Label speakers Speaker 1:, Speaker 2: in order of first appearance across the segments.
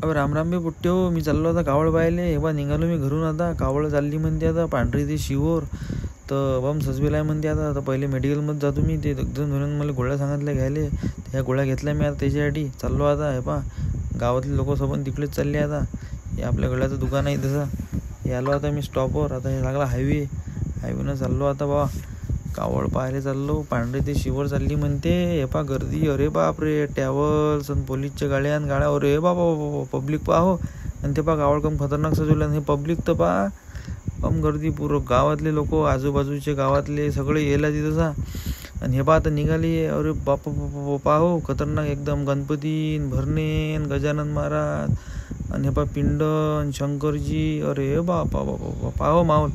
Speaker 1: अब राम राम बे पुट्टे हो. मी चाललो आता कावळ पाहिले. हे निघालो मी घरून. आता कावळ चालली म्हणते आता पांढरी ते शिवोर तर बम सजवेला आहे म्हणते. आता पहिले मेडिकलमध्ये जातो मी. ते एकदम म्हणून मला गोळ्या सांगितल्या घ्यायले. ह्या गोळ्या घेतल्या मी आता त्याच्यासाठी चाललो. आता हे पा गावातले लोक सोबत तिकडेच चालले. आता हे आपल्या गळ्याचं दुकान आहे तसं. हे आलो आता मी स्टॉपवर. आता हे लागला हायवेनं चाललो आता बा. कावळ पाहायला चाललो. पांढरे ते शिवर चालली म्हणते. हे पा गर्दी. अरे बाप रे. ट्रॅव्हल्स आणि पोलीसच्या गाड्या अरे बाबा पब्लिक पाहो. आणि ते पा कावळ कम खतरनाक सजवलं. आणि हे पब्लिक तर पा कम गर्दी. पुरं गावातले लोक आजूबाजूचे गावातले सगळे येला तिथं. आणि हे पा आता निघाली. अरे बाप पाहो खतरनाक एकदम. गणपती भरणे गजानन महाराज आणि हे पा पिंडन शंकरजी. अरे बापा पाहो माहोल.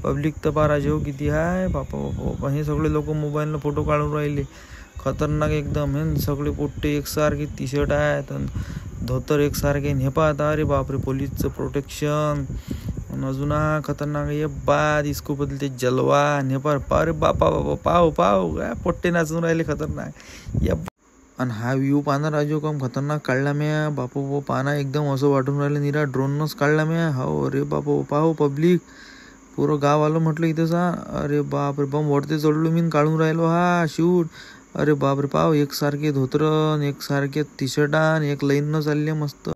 Speaker 1: पब्लिक तर पा राजेहो किती आहे. बापा हे सगळे लोक मोबाईलनं फोटो काढून राहिले. खतरनाक एकदम. हे सगळे पोट्टे एकसारखे टी शर्ट आहेत धोतर एकसारखे. हे पा आता अरे बापरे पोलीसचं प्रोटेक्शन. अजून खतरनाक ये बाद इसको बदलते जलवा. हे पा अरे बापा पाव काय पोट्टे नाचून राहिले खतरनाक या. आणि हा व्ह्यू पाहणार राजो कम खतरनाक काढला म्या. बापू पाना एकदम असं वाटून राहिलं निरा ड्रोनच काढला म्या. हो अरे बापू पाहो पब्लिक पुरं गाव आलं म्हटलं इथं. अरे बाप रे बम वरती चढलो मी काढून राहिलो हा शूट. अरे बाप रे पाव एकसारखे धोतरन एकसारखे टी शर्टान एक लाईन न चालले मस्त.